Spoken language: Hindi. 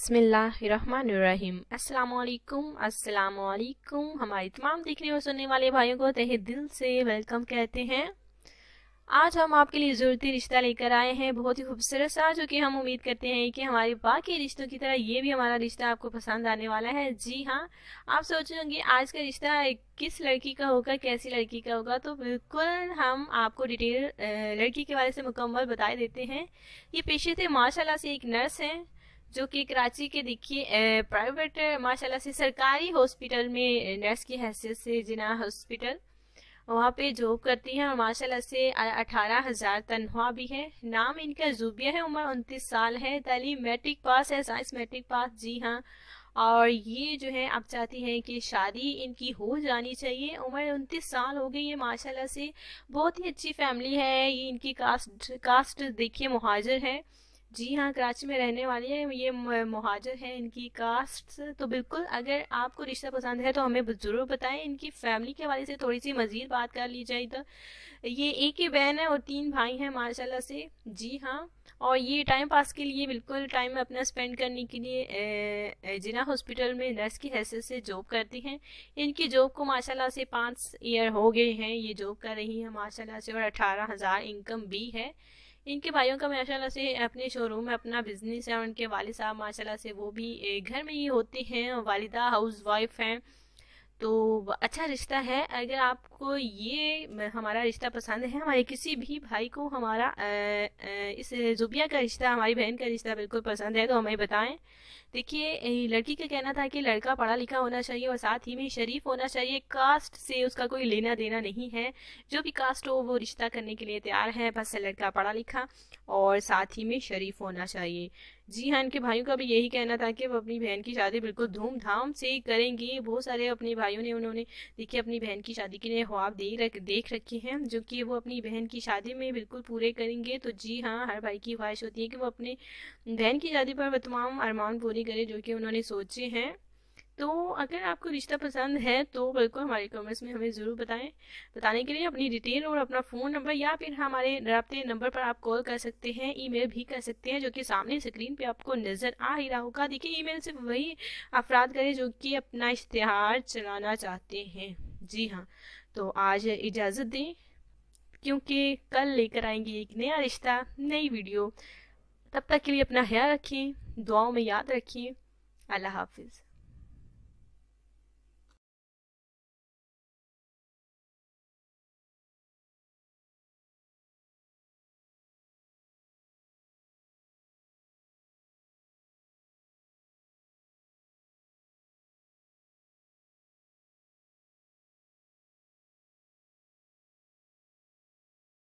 बिस्मिल्लाहिर्रहमानिर्रहीम। अस्सलामुअलैकुम। हमारी तमाम देखने और सुनने वाले भाइयों को तहे दिल से वेलकम कहते हैं। आज हम आपके लिए ज़रूरती रिश्ता लेकर आए हैं, बहुत ही खूबसूरत सा, जो कि हम उम्मीद करते हैं कि हमारे बाकी रिश्तों की तरह ये भी हमारा रिश्ता आपको पसंद आने वाला है। जी हाँ, आप सोच रहे होंगे आज का रिश्ता किस लड़की का होगा, कैसी लड़की का होगा, तो बिल्कुल हम आपको डिटेल लड़की के बारे से मुकम्मल बता देते हैं। ये पेशे से माशाल्लाह से एक नर्स हैं, जो कि कराची के देखिए प्राइवेट माशाल्लाह से सरकारी हॉस्पिटल में नर्स की हैसियत से जिना हॉस्पिटल वहाँ पे जॉब करती हैं और माशाल्लाह से 18,000 तनख्वाह भी है। नाम इनका जुबिया है, उम्र 29 साल है, तालीम मैट्रिक पास है, साइंस मैट्रिक पास। जी हाँ, और ये जो है आप चाहती हैं कि शादी इनकी हो जानी चाहिए। उम्र 29 साल हो गई है माशाल्लाह से, बहुत ही अच्छी फैमिली है। ये इनकी कास्ट देखिए मुहाजिर है। जी हाँ, कराची में रहने वाली है, ये मुहाजिर है इनकी कास्ट। तो बिल्कुल अगर आपको रिश्ता पसंद है तो हमें ज़रूर बताएं। इनकी फैमिली के हवाले से थोड़ी सी मज़ीद बात कर ली जाए तो ये एक ही बहन है और 3 भाई हैं माशाल्लाह से। जी हाँ, और ये टाइम पास के लिए बिल्कुल टाइम अपना स्पेंड करने के लिए जिना हॉस्पिटल में नर्स की हैसियत से जॉब करती हैं। इनकी जॉब को माशाल्लाह से 5 ईयर हो गए हैं ये जॉब कर रही हैं माशाल्लाह से, और 18,000 इनकम भी है। इनके भाइयों का माशाल्लाह से अपने शोरूम में अपना बिजनेस है, और उनके वालिद साहब माशाल्लाह से वो भी घर में ही होते हैं, और वालिदा हाउस वाइफ हैं। तो अच्छा रिश्ता है। अगर आपको ये हमारा रिश्ता पसंद है, हमारे किसी भी भाई को हमारा इस जुबिया का रिश्ता, हमारी बहन का रिश्ता बिल्कुल पसंद है, तो हमें बताएं। देखिए लड़की का कहना था कि लड़का पढ़ा लिखा होना चाहिए और साथ ही में शरीफ होना चाहिए। कास्ट से उसका कोई लेना देना नहीं है, जो भी कास्ट हो वो रिश्ता करने के लिए तैयार है, बस लड़का पढ़ा लिखा और साथ ही में शरीफ होना चाहिए। जी हाँ, इनके भाइयों का भी यही कहना था कि वो अपनी बहन की शादी बिल्कुल धूमधाम से करेंगे। बहुत सारे अपने भाइयों ने उन्होंने देखिए अपनी बहन की शादी के लिए ख्वाब देख रखे हैं, जो कि वो अपनी बहन की शादी में बिल्कुल पूरे करेंगे। तो जी हाँ, हर भाई की ख्वाहिश होती है कि वो अपने बहन की शादी पर वो तमाम अरमान पूरी करे जो कि उन्होंने सोचे हैं। तो अगर आपको रिश्ता पसंद है तो बिल्कुल हमारे कमेंट्स में हमें ज़रूर बताएं। बताने के लिए अपनी डिटेल और अपना फ़ोन नंबर या फिर हमारे राब्ते नंबर पर आप कॉल कर सकते हैं, ईमेल भी कर सकते हैं, जो कि सामने स्क्रीन पे आपको नज़र आ ही रहा होगा। देखिए ईमेल सिर्फ वही अफराद करें जो कि अपना इश्तिहार चलाना चाहते हैं। जी हाँ, तो आज इजाज़त दें, क्योंकि कल लेकर आएंगे एक नया रिश्ता, नई वीडियो। तब तक के लिए अपना ख्याल रखें, दुआओं में याद रखिए। अल्लाह हाफिज़।